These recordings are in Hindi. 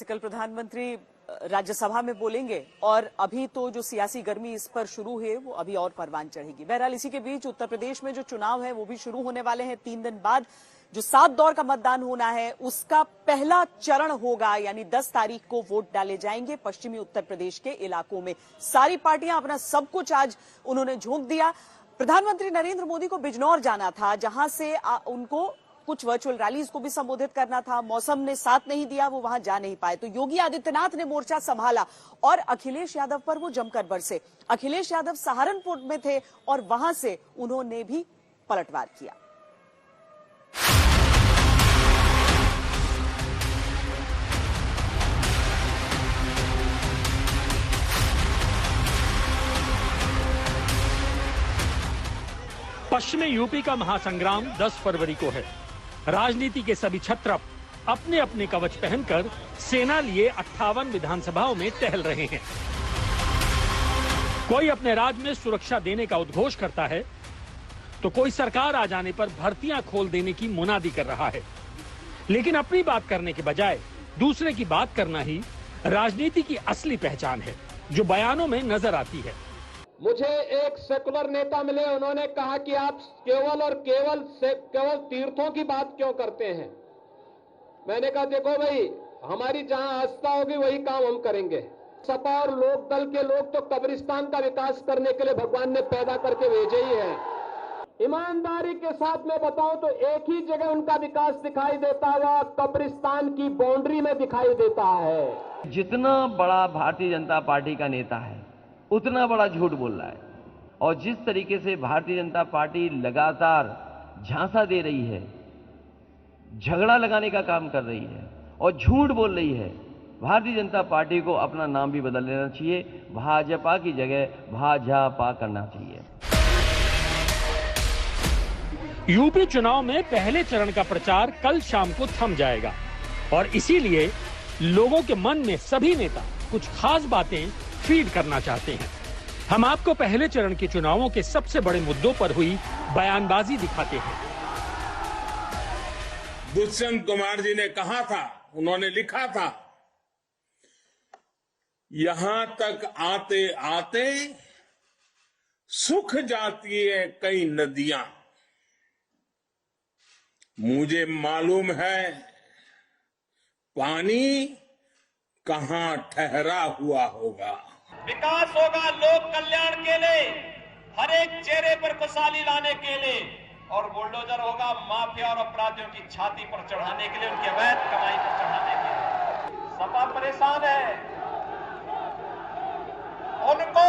कल प्रधानमंत्री राज्यसभा में बोलेंगे और अभी तो जो सियासी गर्मी इस पर शुरू है वो अभी और परवान चढ़ेगी। बहरहाल इसी के बीच उत्तर प्रदेश में जो चुनाव है वो भी शुरू होने वाले हैं। 3 दिन बाद जो 7 दौर का मतदान होना है उसका पहला चरण होगा, यानी 10 तारीख को वोट डाले जाएंगे पश्चिमी उत्तर प्रदेश के इलाकों में। सारी पार्टियां अपना सब कुछ आज उन्होंने झोंक दिया। प्रधानमंत्री नरेंद्र मोदी को बिजनौर जाना था, जहां से उनको कुछ वर्चुअल रैलीज को भी संबोधित करना था। मौसम ने साथ नहीं दिया, वो वहां जा नहीं पाए, तो योगी आदित्यनाथ ने मोर्चा संभाला और अखिलेश यादव पर वो जमकर बरसे। अखिलेश यादव सहारनपुर में थे और वहां से उन्होंने भी पलटवार किया। पश्चिमी यूपी का महासंग्राम 10 फरवरी को है। राजनीति के सभी छत्रप अपने अपने कवच पहनकर सेना लिए 58 विधानसभाओं में टहल रहे हैं। कोई अपने राज्य में सुरक्षा देने का उद्घोष करता है तो कोई सरकार आ जाने पर भर्तियां खोल देने की मुनादी कर रहा है। लेकिन अपनी बात करने के बजाय दूसरे की बात करना ही राजनीति की असली पहचान है, जो बयानों में नजर आती है। मुझे एक सेकुलर नेता मिले, उन्होंने कहा कि आप केवल तीर्थों की बात क्यों करते हैं। मैंने कहा देखो भाई, हमारी जहां आस्था होगी वही काम हम करेंगे। सपा और लोकदल के लोग तो कब्रिस्तान का विकास करने के लिए भगवान ने पैदा करके भेजे ही है। ईमानदारी के साथ मैं बताऊं तो एक ही जगह उनका विकास दिखाई देता है, कब्रिस्तान की बाउंड्री में दिखाई देता है। जितना बड़ा भारतीय जनता पार्टी का नेता है उतना बड़ा झूठ बोल रहा है, और जिस तरीके से भारतीय जनता पार्टी लगातार झांसा दे रही है, झगड़ा लगाने का काम कर रही है और झूठ बोल रही है, भारतीय जनता पार्टी को अपना नाम भी बदल लेना चाहिए। भाजपा की जगह भाजपा करना चाहिए। यूपी चुनाव में पहले चरण का प्रचार कल शाम को थम जाएगा और इसीलिए लोगों के मन में सभी नेता कुछ खास बातें फीड करना चाहते हैं। हम आपको पहले चरण के चुनावों के सबसे बड़े मुद्दों पर हुई बयानबाजी दिखाते हैं। दुष्यंत कुमार जी ने कहा था, उन्होंने लिखा था, यहां तक आते आते सूख जाती है कई नदियां। मुझे मालूम है पानी कहां ठहरा हुआ होगा। विकास होगा लोक कल्याण के लिए, हर एक चेहरे पर खुशहाली लाने के लिए, और बुलडोजर होगा माफिया और अपराधियों की छाती पर चढ़ाने के लिए, उनकी अवैध कमाई पर चढ़ाने के लिए। सपा परेशान है, उनको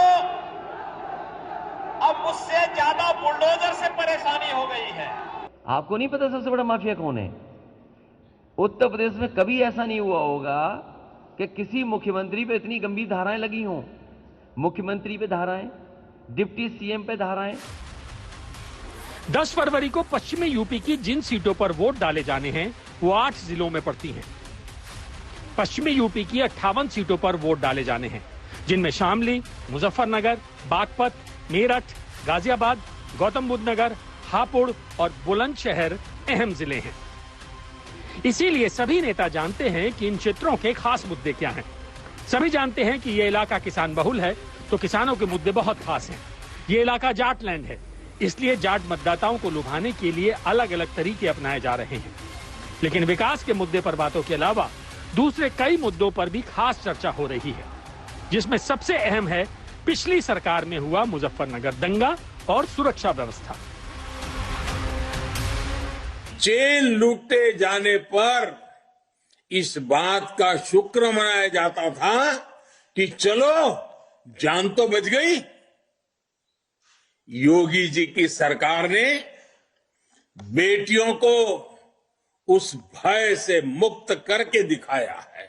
अब मुझसे ज्यादा बुलडोजर से परेशानी हो गई है। आपको नहीं पता सबसे बड़ा माफिया कौन है? उत्तर प्रदेश में कभी ऐसा नहीं हुआ होगा कि किसी मुख्यमंत्री पे इतनी गंभीर धाराएं लगी हों। मुख्यमंत्री पे धाराएं, डिप्टी सीएम पे धाराएं। 10 फरवरी को पश्चिमी यूपी की जिन सीटों पर वोट डाले जाने हैं वो 8 जिलों में पड़ती हैं। पश्चिमी यूपी की 58 सीटों पर वोट डाले जाने हैं, जिनमें शामली, मुजफ्फरनगर, बागपत, मेरठ, गाजियाबाद, गौतम बुद्ध नगर, हापुड़ और बुलंदशहर अहम जिले हैं। इसीलिए सभी नेता जानते हैं कि इन क्षेत्रों के खास मुद्दे क्या हैं। सभी जानते हैं कि ये इलाका किसान बहुल है, तो किसानों के मुद्दे बहुत खास हैं। ये इलाका जाट लैंड है, इसलिए जाट मतदाताओं को लुभाने के लिए अलग अलग तरीके अपनाए जा रहे हैं। लेकिन विकास के मुद्दे पर बातों के अलावा दूसरे कई मुद्दों पर भी खास चर्चा हो रही है, जिसमें सबसे अहम है पिछली सरकार में हुआ मुजफ्फरनगर दंगा और सुरक्षा व्यवस्था। जेल लूटे जाने पर इस बात का शुक्र मनाया जाता था कि चलो जान तो बच गई। योगी जी की सरकार ने बेटियों को उस भय से मुक्त करके दिखाया है।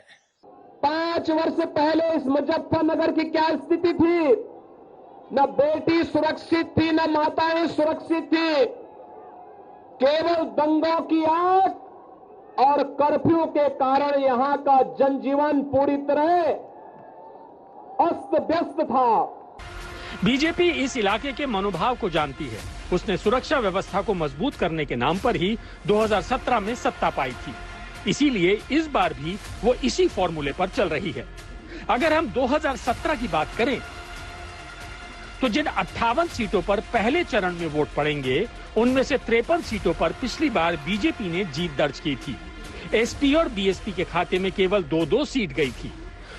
5 वर्ष पहले इस मुजफ्फरनगर की क्या स्थिति थी? न बेटी सुरक्षित थी, न माताएं सुरक्षित थी। केवल दंगों की आग और कर्फ्यू के कारण यहां का जनजीवन पूरी तरह अस्त व्यस्त था। बीजेपी इस इलाके के मनोभाव को जानती है। उसने सुरक्षा व्यवस्था को मजबूत करने के नाम पर ही 2017 में सत्ता पाई थी। इसीलिए इस बार भी वो इसी फॉर्मूले पर चल रही है। अगर हम 2017 की बात करें तो जिन 58 सीटों पर पहले चरण में वोट पड़ेंगे, उनमें से 53 सीटों पर पिछली बार बीजेपी ने जीत दर्ज की थी। एसपी और बीएसपी के खाते में केवल 2-2 सीट गई थी।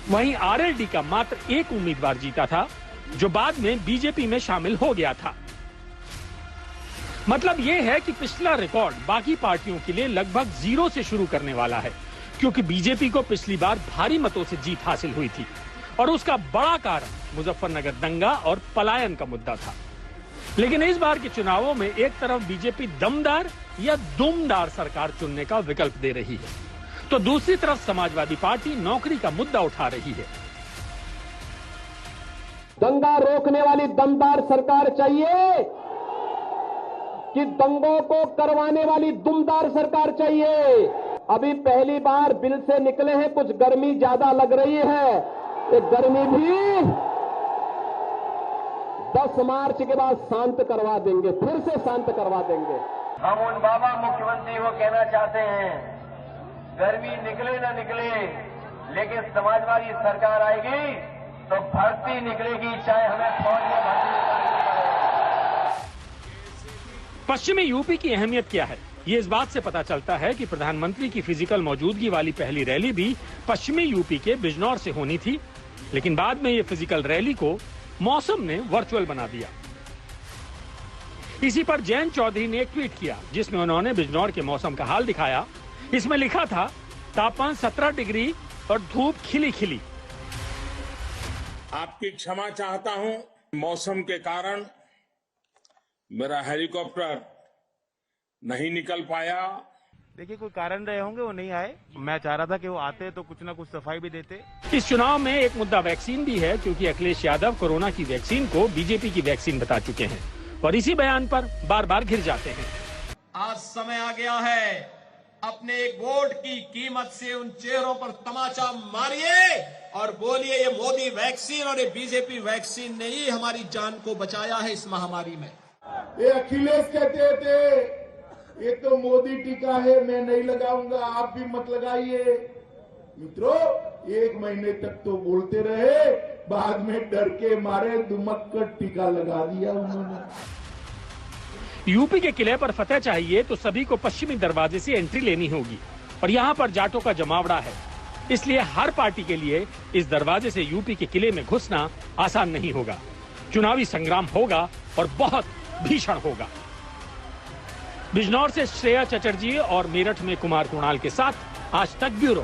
वहीं आरएलडी का मात्र एक उम्मीदवार जीता था, जो बाद में बीजेपी में शामिल हो गया था। मतलब यह है कि पिछला रिकॉर्ड बाकी पार्टियों के लिए लगभग 0 से शुरू करने वाला है, क्योंकि बीजेपी को पिछली बार भारी मतों से जीत हासिल हुई थी और उसका बड़ा कारण मुजफ्फरनगर दंगा और पलायन का मुद्दा था। लेकिन इस बार के चुनावों में एक तरफ बीजेपी दमदार या दुमदार सरकार चुनने का विकल्प दे रही है, तो दूसरी तरफ समाजवादी पार्टी नौकरी का मुद्दा उठा रही है। दंगा रोकने वाली दमदार सरकार चाहिए कि दंगों को करवाने वाली दुमदार सरकार चाहिए? अभी पहली बार बिल से निकले हैं, कुछ गर्मी ज्यादा लग रही है। ये गर्मी भी 10 मार्च के बाद शांत करवा देंगे, फिर से शांत करवा देंगे। हम उन बाबा मुख्यमंत्री को कहना चाहते हैं, गर्मी निकले ना निकले, लेकिन समाजवादी सरकार आएगी तो भर्ती निकलेगी, चाहे हमें फौज में भर्ती निकालनी पड़े। पश्चिमी यूपी की अहमियत क्या है, ये इस बात से पता चलता है कि प्रधानमंत्री की फिजिकल मौजूदगी वाली पहली रैली भी पश्चिमी यूपी के बिजनौर से होनी थी, लेकिन बाद में ये फिजिकल रैली को मौसम ने वर्चुअल बना दिया। इसी पर जयंत चौधरी ने एक ट्वीट किया, जिसमें उन्होंने बिजनौर के मौसम का हाल दिखाया। इसमें लिखा था, तापमान 17 डिग्री और धूप खिली खिली। आपकी क्षमा चाहता हूं, मौसम के कारण मेरा हेलीकॉप्टर नहीं निकल पाया। देखिए, कोई कारण रहे होंगे, वो नहीं आए। मैं चाह रहा था कि वो आते तो कुछ ना कुछ सफाई भी देते। इस चुनाव में एक मुद्दा वैक्सीन भी है, क्योंकि अखिलेश यादव कोरोना की वैक्सीन को बीजेपी की वैक्सीन बता चुके हैं और इसी बयान पर बार बार घिर जाते हैं। आज समय आ गया है, अपने एक वोट की कीमत से उन चेहरों पर तमाचा मारिए और बोलिए, ये मोदी वैक्सीन और ये बीजेपी वैक्सीन ने ही हमारी जान को बचाया है इस महामारी में। ये अखिलेश कहते थे ये तो मोदी टीका है, मैं नहीं लगाऊंगा, आप भी मत लगाइए। मित्रों, 1 महीने तक तो बोलते रहे, बाद में डर के मारे दुमक कर टीका लगा दिया उन्होंने। यूपी के किले पर फतेह चाहिए तो सभी को पश्चिमी दरवाजे से एंट्री लेनी होगी और यहाँ पर जाटों का जमावड़ा है, इसलिए हर पार्टी के लिए इस दरवाजे से यूपी के किले में घुसना आसान नहीं होगा। चुनावी संग्राम होगा और बहुत भीषण होगा। बिजनौर से श्रेया चटर्जी और मेरठ में कुमार कुणाल के साथ आज तक ब्यूरो।